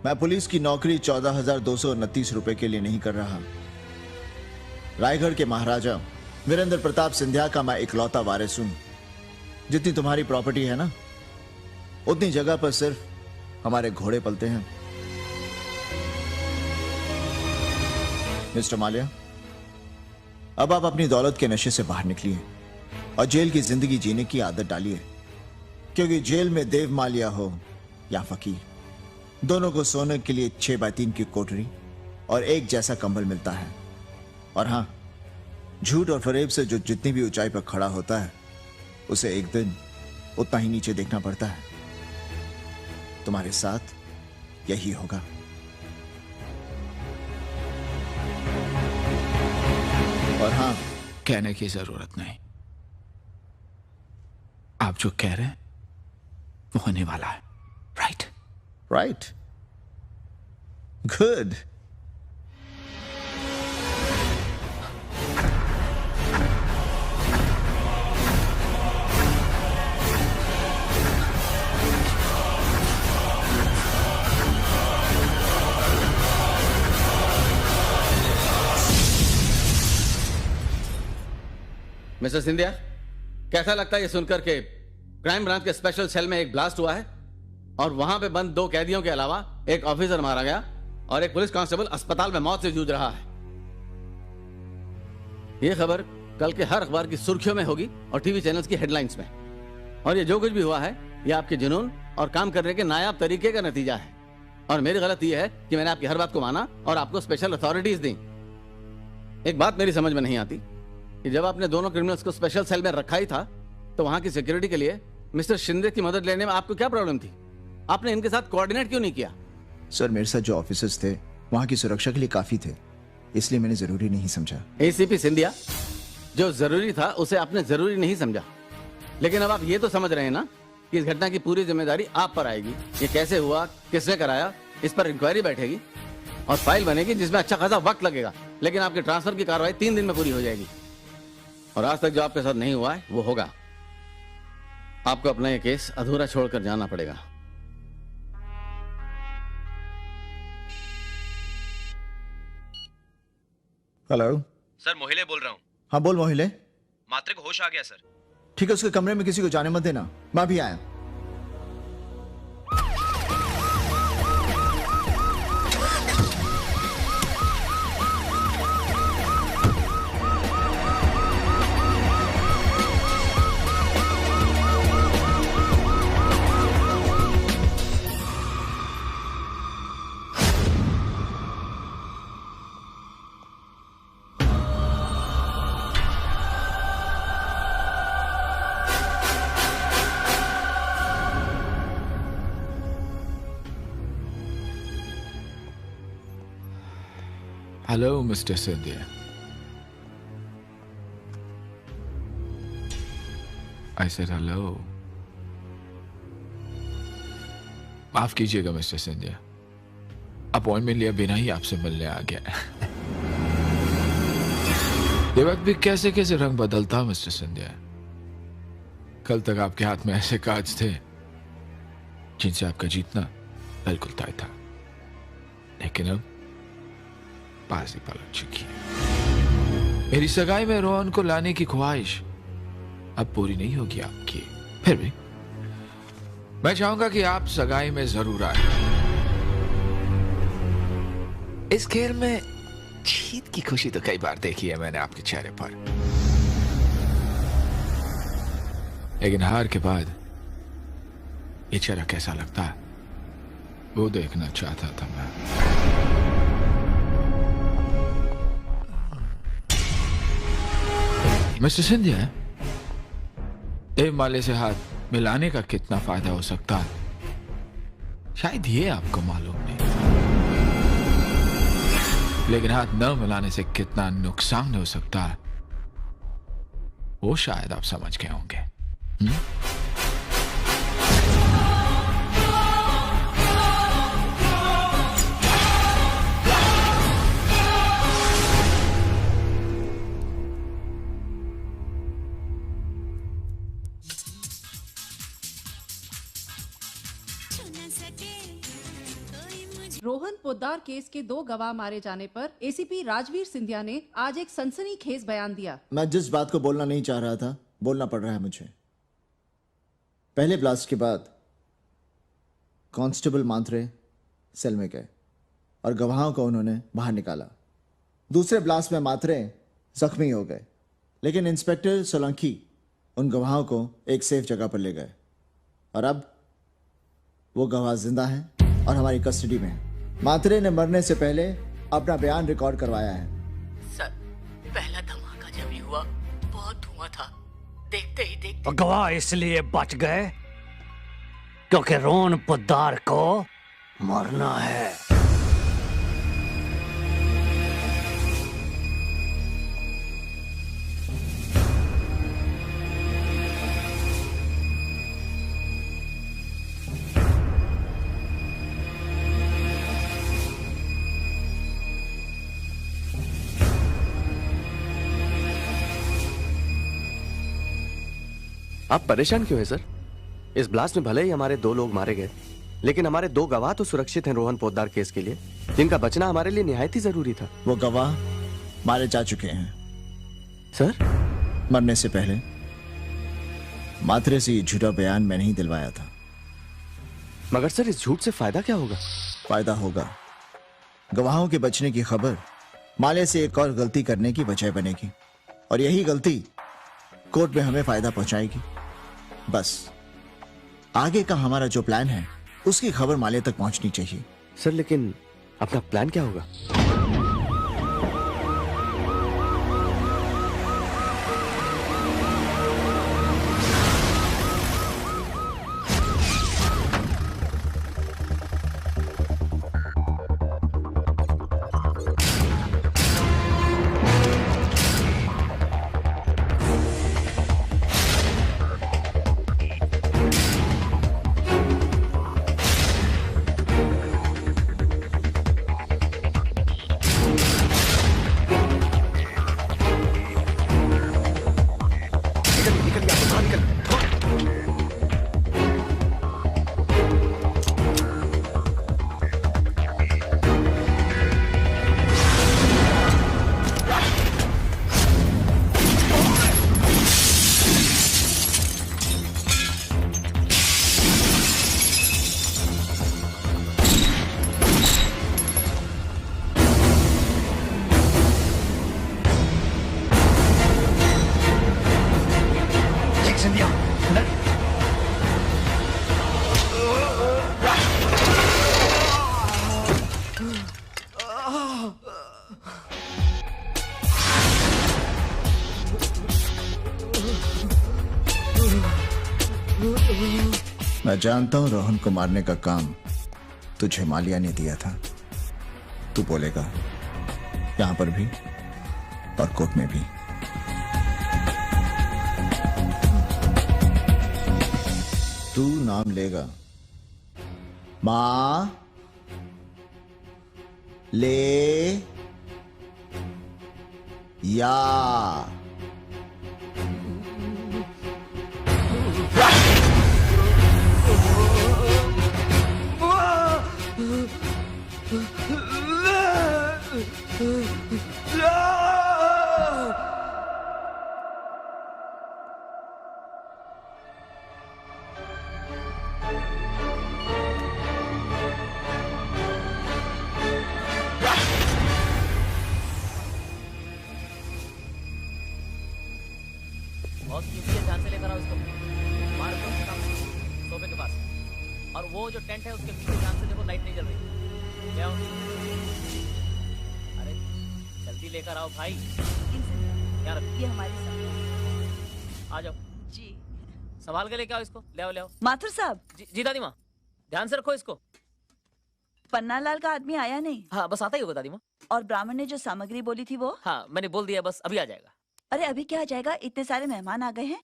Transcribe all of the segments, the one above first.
मैं पुलिस की नौकरी 14,229 रुपए के लिए नहीं कर रहा। रायगढ़ के महाराजा वीरेंद्र प्रताप सिंधिया का मैं इकलौता वारिस हूं। जितनी तुम्हारी प्रॉपर्टी है ना, उतनी जगह पर सिर्फ हमारे घोड़े पलते हैं। मिस्टर माल्या, अब आप अपनी दौलत के नशे से बाहर निकलिए और जेल की जिंदगी जीने की आदत डालिए, क्योंकि जेल में देव माल्या हो या फकीर, दोनों को सोने के लिए 6x3 की कोठरी और एक जैसा कंबल मिलता है। और हां, झूठ और फरेब से जो जितनी भी ऊंचाई पर खड़ा होता है, उसे एक दिन उतना ही नीचे देखना पड़ता है। तुम्हारे साथ यही होगा। और हां, कहने की जरूरत नहीं। आप जो कह रहे हैं वो होने वाला है। Right? Right, good. Mister Scindia, कैसा लगता है ये सुनकर के क्राइम ब्रांच के स्पेशल सेल में एक ब्लास्ट हुआ है और वहां पे बंद 2 कैदियों के अलावा एक ऑफिसर मारा गया और एक पुलिस कांस्टेबल अस्पताल में मौत से जूझ रहा है। ये खबर कल के हर अखबार की सुर्खियों में होगी और टीवी चैनल्स की हेडलाइंस में। और ये जो कुछ भी हुआ है, ये आपके जुनून और काम करने के नायाब तरीके का नतीजा है। और मेरी गलती है कि मैंने आपकी हर बात को माना और आपको स्पेशल अथॉरिटीज दी। एक बात मेरी समझ में नहीं आती कि जब आपने दोनों क्रिमिनल्स को स्पेशल सेल में रखा ही था, तो वहां की सिक्योरिटी के लिए मिस्टर शिंदे की मदद लेने में आपको क्या प्रॉब्लम थी? आपने इनके साथ कोऑर्डिनेट क्यों नहीं किया? सर, मेरे साथ जो ऑफिसर्स थे वहां की सुरक्षा के लिए काफी थे, इसलिए मैंने जरूरी नहीं समझा। एसीपी सिंधिया, जो जरूरी था उसे आपने जरूरी नहीं समझा, लेकिन अब आप ये तो समझ रहे हैं ना कि इस घटना की पूरी जिम्मेदारी आप पर आएगी। ये कैसे हुआ, किसने कराया, इस पर इंक्वायरी बैठेगी और फाइल बनेगी जिसमें अच्छा खासा वक्त लगेगा, लेकिन आपके ट्रांसफर की कार्रवाई 3 दिन में पूरी हो जाएगी। और आज तक जो आपके साथ नहीं हुआ है वो होगा। आपको अपना ये केस अधूरा छोड़कर जाना पड़ेगा। हेलो सर, मोहिले बोल रहा हूँ। हाँ, बोल मोहिले। मात्रे को होश आ गया सर। ठीक है, उसके कमरे में किसी को जाने मत देना, मैं भी आया। Hello, Mr. Sindhia. I said hello. माफ कीजिएगा मिस्टर सिंधिया, अपॉइंटमेंट लिया बिना ही आपसे मिलने आ गया। ये वक्त भी कैसे कैसे रंग बदलता मिस्टर सिंधिया। कल तक आपके हाथ में ऐसे काज थे जिनसे आपका जीतना बिल्कुल तय था, लेकिन अब बाजी पलट चुकी है। मेरी सगाई में रोहन को लाने की ख्वाहिश अब पूरी नहीं होगी आपकी। फिर भी मैं चाहूंगा कि आप सगाई में जरूर आए। इस खेल में जीत की खुशी तो कई बार देखी है मैंने आपके चेहरे पर, लेकिन हार के बाद ये चेहरा कैसा लगता है वो देखना चाहता था मैं। मिस्टर सिंधिया, देव माले से हाथ मिलाने का कितना फायदा हो सकता है, शायद ये आपको मालूम नहीं, लेकिन हाथ न मिलाने से कितना नुकसान हो सकता है वो शायद आप समझ गए होंगे। छू न सके कोई मुझे रोहन पोद्दार केस के 2 गवाह मारे जाने पर एसीपी राजवीर सिंधिया ने आज एक सनसनीखेज बयान दिया। मैं जिस बात को बोलना नहीं चाह रहा था बोलना पड़ रहा है मुझे। पहले ब्लास्ट के बाद कांस्टेबल मांत्रे सेल में गए और गवाहों को उन्होंने बाहर निकाला। दूसरे ब्लास्ट में मात्रे जख्मी हो गए, लेकिन इंस्पेक्टर सोलंकी उन गवाहों को एक सेफ जगह पर ले गए और अब वो गवाह जिंदा हैं और हमारी कस्टडी में हैं। मात्रे ने मरने से पहले अपना बयान रिकॉर्ड करवाया है। सर, पहला धमाका जब ही हुआ बहुत धुआं था, देखते ही देखते गवाह इसलिए बच गए क्योंकि रोहन पोद्दार को मरना है। आप परेशान क्यों हैं सर? इस ब्लास्ट में भले ही हमारे 2 लोग मारे गए, लेकिन हमारे 2 गवाह तो सुरक्षित हैं रोहन पोद्दार केस के लिए, जिनका बचना हमारे लिए निहायत ही जरूरी था। वो गवाह मारे जा चुके हैं सर, मरने से पहले मात्रे से ये झूठा बयान मैंने ही दिलवाया था। मगर सर इस झूठ से फायदा क्या होगा? फायदा होगा, गवाहों के बचने की खबर माले से एक और गलती करने की वजह बनेगी और यही गलती कोर्ट में हमें फायदा पहुंचाएगी। बस आगे का हमारा जो प्लान है उसकी खबर माले तक पहुंचनी चाहिए। सर लेकिन अपना प्लान क्या होगा? मैं जानता हूं रोहन को मारने का काम तुझे मालिया ने दिया था। तू बोलेगा यहां पर भी और कोर्ट में भी। तू नाम लेगा मां ले या बहुत कीमती है, ध्यान से लेकर आओ इसको। मार दो उसके सामने, सोफे के पास। और वो जो टेंट है उसके पीछे ध्यान से देखो, लाइट नहीं जल रही। ले आओ। अरे जल्दी लेकर आओ भाई। क्या रख? ये हमारी संपत्ति। आ जाओ जी संभाल के लेके आओ इसको। ले आओ ले आओ। माथुर साहब, जी दादी माँ, ध्यान से रखो इसको। पन्नालाल का आदमी आया नहीं? हाँ बस आता ही होगा दादी माँ। और ब्राह्मण ने जो सामग्री बोली थी वो? हाँ मैंने बोल दिया, बस अभी आ जाएगा। अरे अभी क्या आ जाएगा, इतने सारे मेहमान आ गए हैं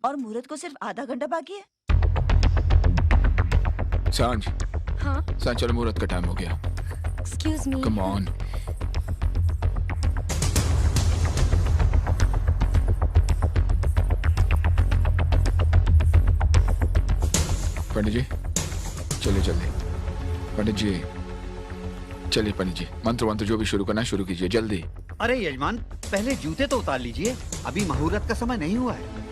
और मुहूर्त को सिर्फ आधा घंटा बाकी है। सांझ। हाँ सांझ चलो, मुहूर्त का टाइम हो गया। Excuse me. Come on. पंडित जी चलिए जल्दी। पंडित जी चलिए पंडित जी, मंत्र वंत्र जो भी शुरू करना शुरू कीजिए जल्दी। अरे यजमान, पहले जूते तो उतार लीजिए, अभी मुहूर्त का समय नहीं हुआ है।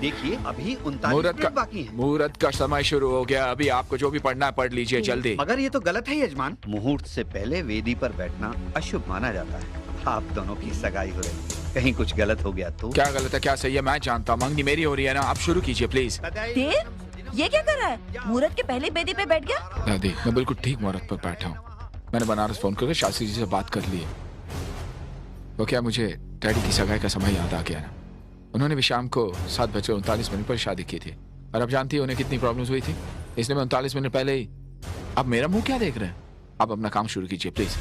देखिए अभी 39 मिनट बाकी है। मुहूर्त का समय शुरू हो गया, अभी आपको जो भी पढ़ना है पढ़ लीजिए जल्दी। मगर ये तो गलत है यजमान, मुहूर्त से पहले वेदी पर बैठना अशुभ माना जाता है। आप दोनों की सगाई हो रही है, कहीं कुछ गलत हो गया तो? क्या गलत है क्या सही है मैं जानता हूँ, मंगनी मेरी हो रही है ना, आप शुरू कीजिए प्लीज। देव, ये क्या कर रहा है? मुहूर्त के पहले बेदी पे बैठ गया? दादी मैं बिल्कुल ठीक मुहूर्त पर बैठा हूँ। मैंने बनारस फोन करके शास्त्री जी से बात कर ली है। वो क्या मुझे डैडी की सगाई का समय याद आ गया ना। उन्होंने भी शाम को 7:39 पर शादी की थी और अब जानती है उन्हें कितनी प्रॉब्लम्स हुई थी, इसलिए मैं 39 मिनट पहले ही। अब मेरा मुंह क्या देख रहे हैं, आप अपना काम शुरू कीजिए प्लीज।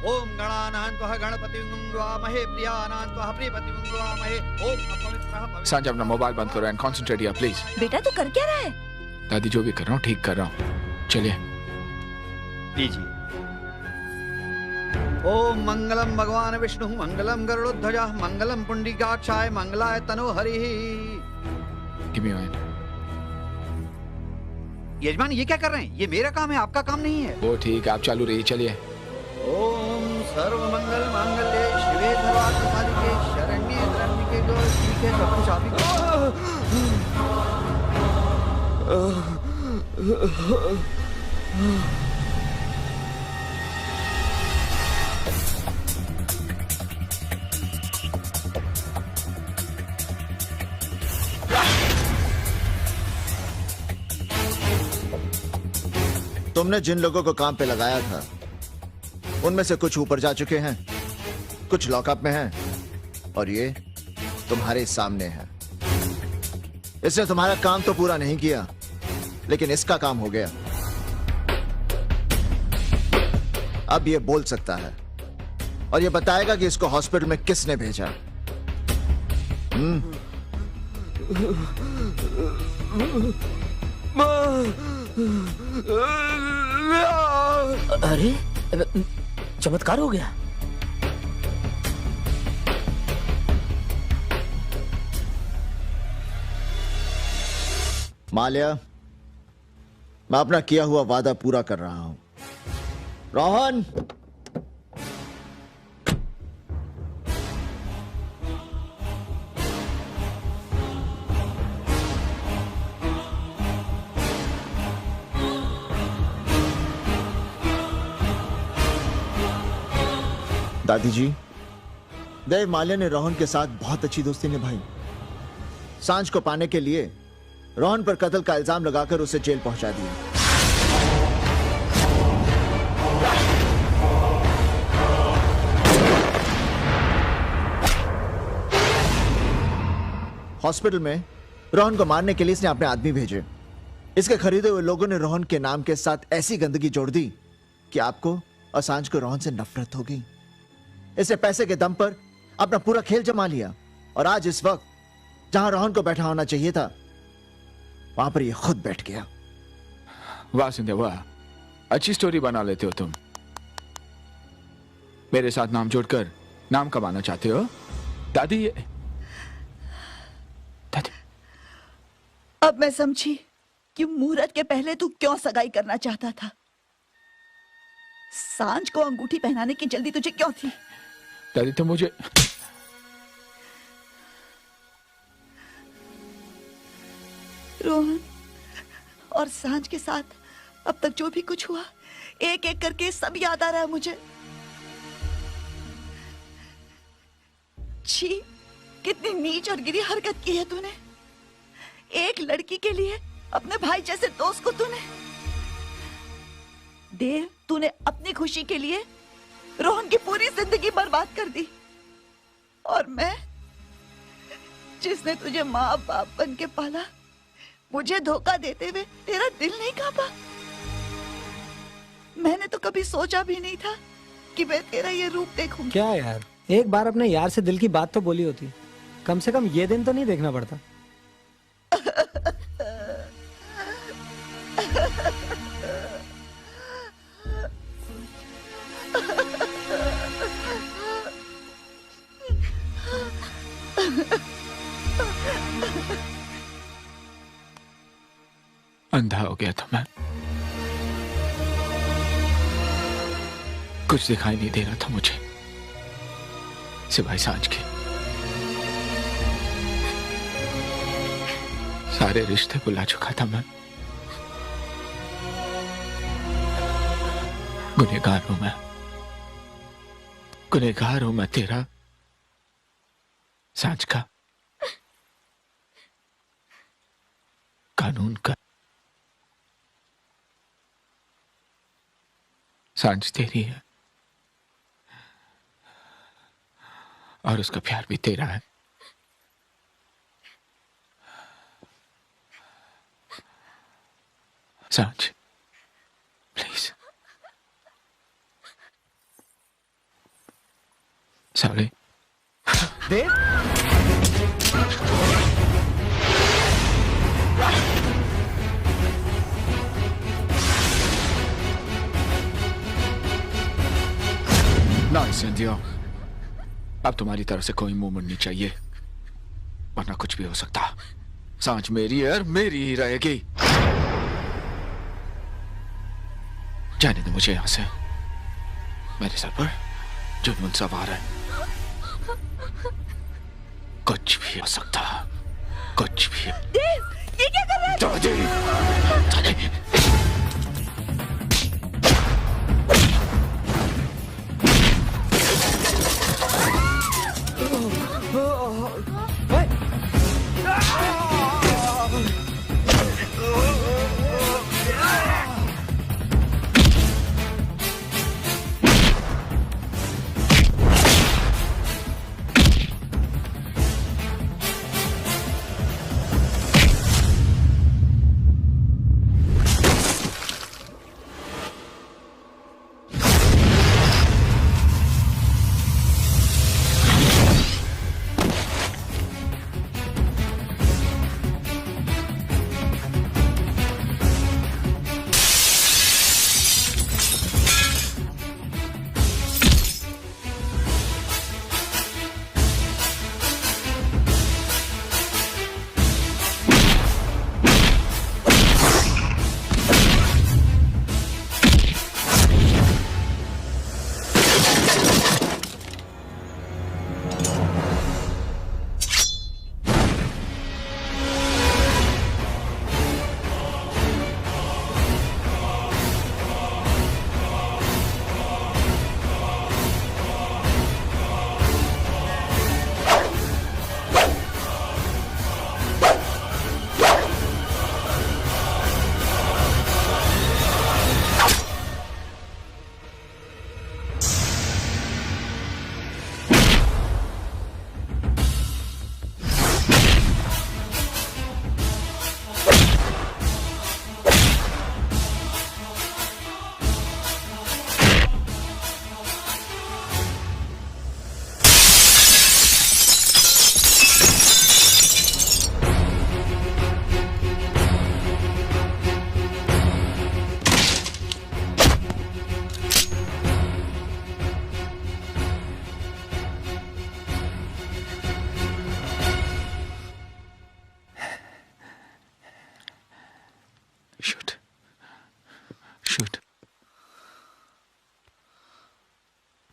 ओम गणानां त्वः गणपतिं वामहे प्रियानां त्वः प्रियपतिं वामहे ओम अपवित्रः। सांझ अपना मोबाइल बंद करो एंड कॉन्सेंट्रेट किया प्लीज। बेटा तू कर क्या रहा है? दादी जो भी कर रहा हूँ ठीक कर रहा हूँ, चलिए लीजिए। ओम मंगलम भगवान विष्णु मंगलम गरुड़ध्वजा मंगलम पुंडरीकाक्षाय मंगलाय तनोहरि। Give me your hand. यजमान ये क्या कर रहे हैं? ये मेरा काम है, आपका काम नहीं है। वो ठीक, आप चालू रहिए, चलिए। ओम सर्वमंगल मांगल्ये शिवे सर्वार्थसाधिके शरण्ये त्र्यंबके गौरी। ठीक है, सब कुछ आप ही तुमने जिन लोगों को काम पे लगाया था उनमें से कुछ ऊपर जा चुके हैं, कुछ लॉकअप में हैं और ये तुम्हारे सामने है। इसने तुम्हारा काम तो पूरा नहीं किया, लेकिन इसका काम हो गया। अब ये बोल सकता है और ये बताएगा कि इसको हॉस्पिटल में किसने भेजा। अरे चमत्कार हो गया। माल्या, मैं अपना किया हुआ वादा पूरा कर रहा हूं। रोहन, दादी जी, देव माल्या ने रोहन के साथ बहुत अच्छी दोस्ती निभाई। सांझ को पाने के लिए रोहन पर कत्ल का इल्जाम लगाकर उसे जेल पहुंचा दिया। हॉस्पिटल में रोहन को मारने के लिए इसने अपने आदमी भेजे। इसके खरीदे हुए लोगों ने रोहन के नाम के साथ ऐसी गंदगी जोड़ दी कि आपको और सांझ को रोहन से नफरत हो गई। इसे पैसे के दम पर अपना पूरा खेल जमा लिया और आज इस वक्त जहां रोहन को बैठा होना चाहिए था वहां पर ये खुद बैठ गया। वाह सिंधिया वाह, अच्छी स्टोरी बना लेते हो तुम। मेरे साथ नाम जोड़कर नाम कमाना चाहते हो दादी? दादी, अब मैं समझी कि मुहूर्त के पहले तू क्यों सगाई करना चाहता था। सांझ को अंगूठी पहनाने की जल्दी तुझे क्यों थी? दादी तो मुझे रोहन और सांझ के साथ अब तक जो भी कुछ हुआ एक एक करके सब याद आ रहा है मुझे। छी, कितनी नीच और गिरी हरकत की है तूने। एक लड़की के लिए अपने भाई जैसे दोस्त को तूने। देव, तूने अपनी खुशी के लिए रोहन की पूरी जिंदगी बर्बाद कर दी और मैं जिसने तुझे माँ बाप बन के पाला, मुझे धोखा देते हुए तेरा दिल नहीं कांपा। मैंने तो कभी सोचा भी नहीं था कि मैं तेरा ये रूप देखूंगी। क्या यार, एक बार अपने यार से दिल की बात तो बोली होती, कम से कम ये दिन तो नहीं देखना पड़ता। अंधा हो गया था मैं। कुछ दिखाई नहीं दे रहा था मुझे सिवाय सांझ के। सारे रिश्ते बुला चुका था मैं। गुनहगार हूं मैं, गुनहगार हूं मैं तेरा, सांझ का, कानून का। सांझ तेरी है और उसका प्यार भी तेरा है। सांझ प्लीज। सॉरी देव, ना सिंधिया, अब तुम्हारी तरफ से कोई मुंह नहीं चाहिए, वरना कुछ भी हो सकता। सांझ मेरी है और मेरी ही रहेगी। जाने दो मुझे यहां से। मेरे सर पर जुनून सवार है। कुछ भी हो सकता, कुछ भी। देव, ये क्या कर रहे हैं?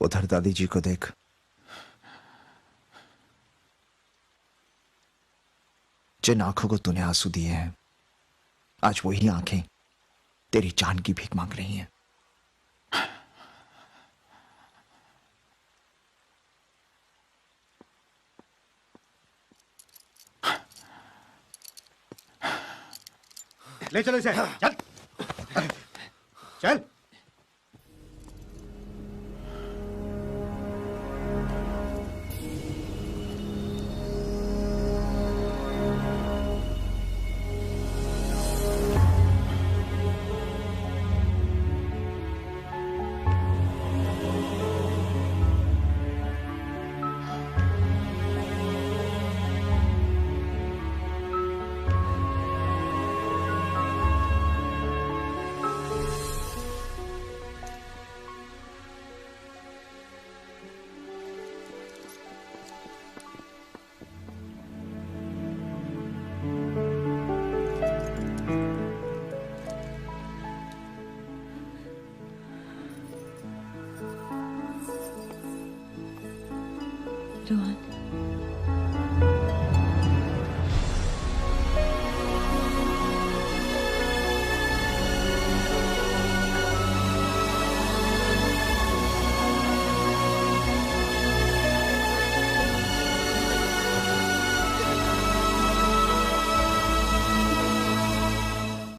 उधर दादी जी को देख। जिन आंखों को तूने आंसू दिए हैं, आज वही आंखें तेरी जान की भीख मांग रही हैं। ले चलो इसे, चल चल। रोहन